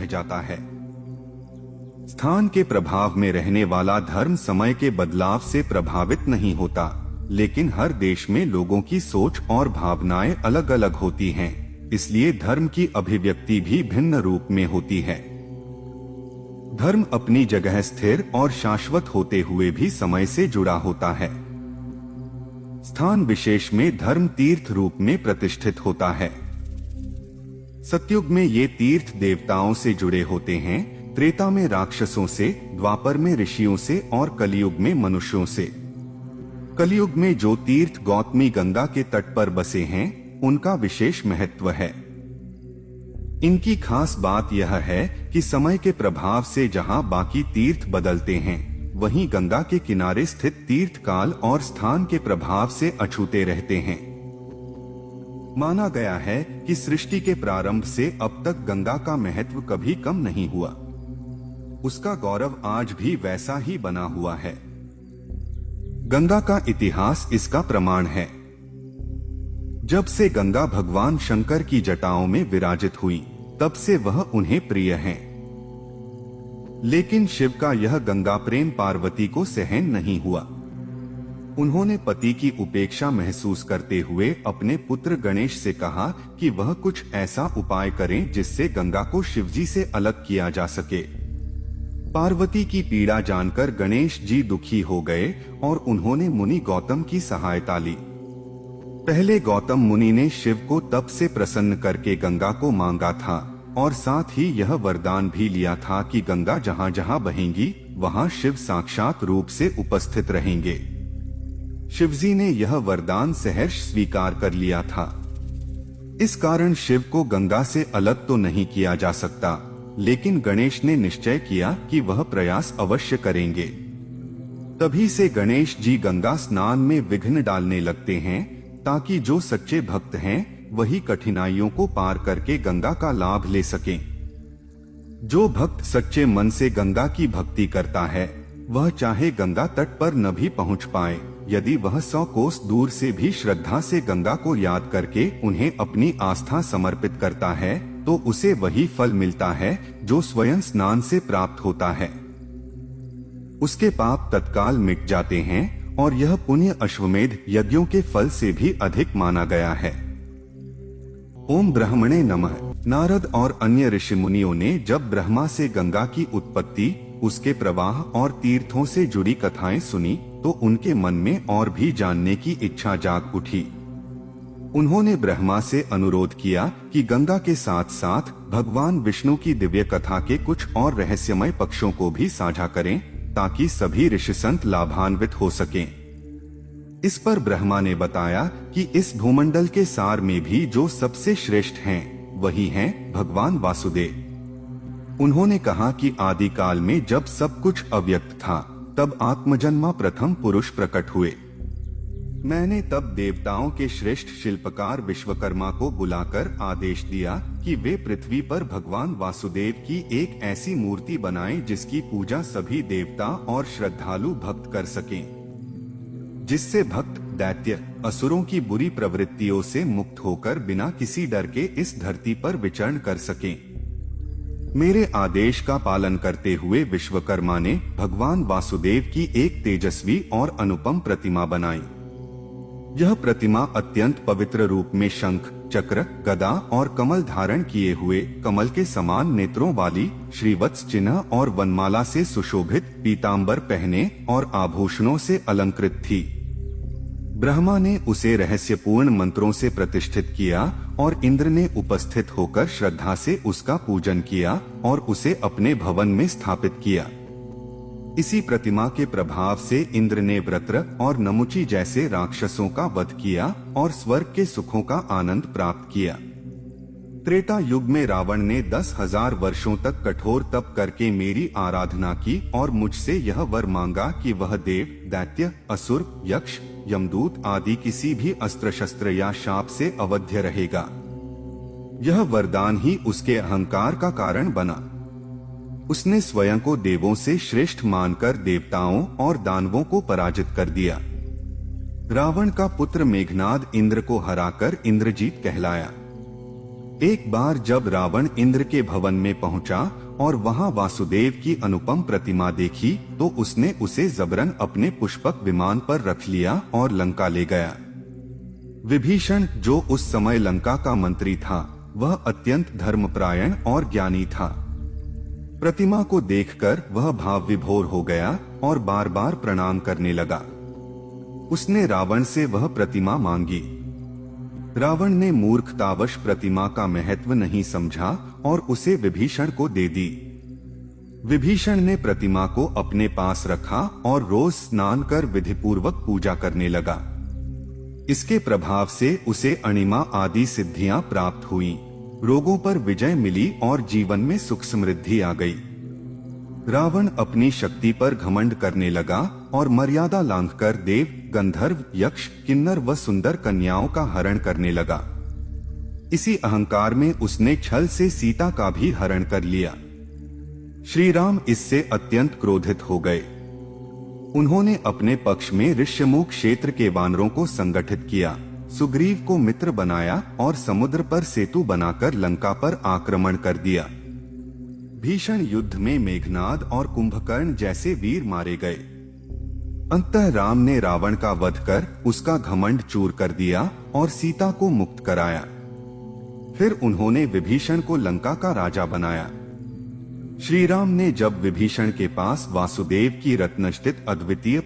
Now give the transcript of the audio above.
जाता है। स्थान के प्रभाव में रहने वाला धर्म समय के बदलाव से प्रभावित नहीं होता, लेकिन हर देश में लोगों की सोच और भावनाएं अलग अलग होती हैं, इसलिए धर्म की अभिव्यक्ति भी भिन्न रूप में होती है। धर्म अपनी जगह स्थिर और शाश्वत होते हुए भी समय से जुड़ा होता है। स्थान विशेष में धर्म तीर्थ रूप में प्रतिष्ठित होता है। सतयुग में ये तीर्थ देवताओं से जुड़े होते हैं, त्रेता में राक्षसों से, द्वापर में ऋषियों से और कलयुग में मनुष्यों से। कलयुग में जो तीर्थ गौतमी गंगा के तट पर बसे हैं, उनका विशेष महत्व है। इनकी खास बात यह है कि समय के प्रभाव से जहां बाकी तीर्थ बदलते हैं, वहीं गंगा के किनारे स्थित तीर्थ काल और स्थान के प्रभाव से अछूते रहते हैं। माना गया है कि सृष्टि के प्रारंभ से अब तक गंगा का महत्व कभी कम नहीं हुआ। उसका गौरव आज भी वैसा ही बना हुआ है। गंगा का इतिहास इसका प्रमाण है। जब से गंगा भगवान शंकर की जटाओं में विराजित हुई, तब से वह उन्हें प्रिय हैं। लेकिन शिव का यह गंगा प्रेम पार्वती को सहन नहीं हुआ। उन्होंने पति की उपेक्षा महसूस करते हुए अपने पुत्र गणेश से कहा कि वह कुछ ऐसा उपाय करें जिससे गंगा को शिवजी से अलग किया जा सके। पार्वती की पीड़ा जानकर गणेश जी दुखी हो गए और उन्होंने मुनि गौतम की सहायता ली। पहले गौतम मुनि ने शिव को तप से प्रसन्न करके गंगा को मांगा था और साथ ही यह वरदान भी लिया था कि गंगा जहां जहां बहेंगी, वहां शिव साक्षात रूप से उपस्थित रहेंगे। शिवजी ने यह वरदान सहर्ष स्वीकार कर लिया था। इस कारण शिव को गंगा से अलग तो नहीं किया जा सकता, लेकिन गणेश ने निश्चय किया कि वह प्रयास अवश्य करेंगे। तभी से गणेश जी गंगा स्नान में विघ्न डालने लगते हैं, ताकि जो सच्चे भक्त हैं वही कठिनाइयों को पार करके गंगा का लाभ ले सकें। जो भक्त सच्चे मन से गंगा की भक्ति करता है, वह चाहे गंगा तट पर न भी पहुंच पाए, यदि वह 100 कोस दूर से भी श्रद्धा से गंगा को याद करके उन्हें अपनी आस्था समर्पित करता है, तो उसे वही फल मिलता है जो स्वयं स्नान से प्राप्त होता है। उसके पाप तत्काल मिट जाते हैं और यह पुण्य अश्वमेध यज्ञों के फल से भी अधिक माना गया है। ओम ब्रह्मणे नमः। नारद और अन्य ऋषि मुनियों ने जब ब्रह्मा से गंगा की उत्पत्ति, उसके प्रवाह और तीर्थों से जुड़ी कथाएं सुनी, तो उनके मन में और भी जानने की इच्छा जाग उठी। उन्होंने ब्रह्मा से अनुरोध किया कि गंगा के साथ साथ भगवान विष्णु की दिव्य कथा के कुछ और रहस्यमय पक्षों को भी साझा करें, ताकि सभी ऋषि संत लाभान्वित हो सकें। इस पर ब्रह्मा ने बताया कि इस भूमंडल के सार में भी जो सबसे श्रेष्ठ हैं, वही हैं भगवान वासुदेव। उन्होंने कहा कि आदि काल में जब सब कुछ अव्यक्त था, तब आत्मजन्मा प्रथम पुरुष प्रकट हुए। मैंने तब देवताओं के श्रेष्ठ शिल्पकार विश्वकर्मा को बुलाकर आदेश दिया कि वे पृथ्वी पर भगवान वासुदेव की एक ऐसी मूर्ति बनाएं जिसकी पूजा सभी देवता और श्रद्धालु भक्त कर सकें, जिससे भक्त दैत्य असुरों की बुरी प्रवृत्तियों से मुक्त होकर बिना किसी डर के इस धरती पर विचरण कर सकें। मेरे आदेश का पालन करते हुए विश्वकर्मा ने भगवान वासुदेव की एक तेजस्वी और अनुपम प्रतिमा बनाई। यह प्रतिमा अत्यंत पवित्र रूप में शंख, चक्र, गदा और कमल धारण किए हुए, कमल के समान नेत्रों वाली, श्रीवत्स चिन्ह और वनमाला से सुशोभित, पीतांबर पहने और आभूषणों से अलंकृत थी। ब्रह्मा ने उसे रहस्यपूर्ण मंत्रों से प्रतिष्ठित किया और इंद्र ने उपस्थित होकर श्रद्धा से उसका पूजन किया और उसे अपने भवन में स्थापित किया। इसी प्रतिमा के प्रभाव से इंद्र ने वृत्र और नमुची जैसे राक्षसों का वध किया और स्वर्ग के सुखों का आनंद प्राप्त किया। त्रेता युग में रावण ने 10,000 वर्षों तक कठोर तप करके मेरी आराधना की और मुझसे यह वर मांगा कि वह देव, दैत्य, असुर, यक्ष, यमदूत आदि किसी भी अस्त्र शस्त्र या शाप से अवध्य रहेगा। यह वरदान ही उसके अहंकार का कारण बना। उसने स्वयं को देवों से श्रेष्ठ मानकर देवताओं और दानवों को पराजित कर दिया। रावण का पुत्र मेघनाद इंद्र को हराकर इंद्रजीत कहलाया। एक बार जब रावण इंद्र के भवन में पहुंचा और वहां वासुदेव की अनुपम प्रतिमा देखी तो उसने उसे जबरन अपने पुष्पक विमान पर रख लिया और लंका ले गया। विभीषण, जो उस समय लंका का मंत्री था, वह अत्यंत धर्मपरायण और ज्ञानी था। प्रतिमा को देखकर वह भाव विभोर हो गया और बार बार प्रणाम करने लगा। उसने रावण से वह प्रतिमा मांगी। रावण ने मूर्खतावश प्रतिमा का महत्व नहीं समझा और उसे विभीषण को दे दी। विभीषण ने प्रतिमा को अपने पास रखा और रोज स्नान कर विधिपूर्वक पूजा करने लगा। इसके प्रभाव से उसे अणिमा आदि सिद्धियां प्राप्त हुईं, रोगों पर विजय मिली और जीवन में सुख समृद्धि आ गई। रावण अपनी शक्ति पर घमंड करने लगा और मर्यादा लांघकर देव, गंधर्व, यक्ष, किन्नर व सुंदर कन्याओं का हरण करने लगा। इसी अहंकार में उसने छल से सीता का भी हरण कर लिया। श्री राम इससे अत्यंत क्रोधित हो गए। उन्होंने अपने पक्ष में ऋष्यमुख क्षेत्र के वानरों को संगठित किया, सुग्रीव को मित्र बनाया और समुद्र पर सेतु बनाकर लंका पर आक्रमण कर दिया। भीषण युद्ध में मेघनाद और कुंभकर्ण जैसे वीर मारे गए। अंततः राम ने रावण का वध कर उसका घमंड चूर कर दिया और सीता को मुक्त कराया। फिर उन्होंने विभीषण को लंका का राजा बनाया। श्री राम ने जब विभीषण के पास वासुदेव की रत्नजटित अद्वितीय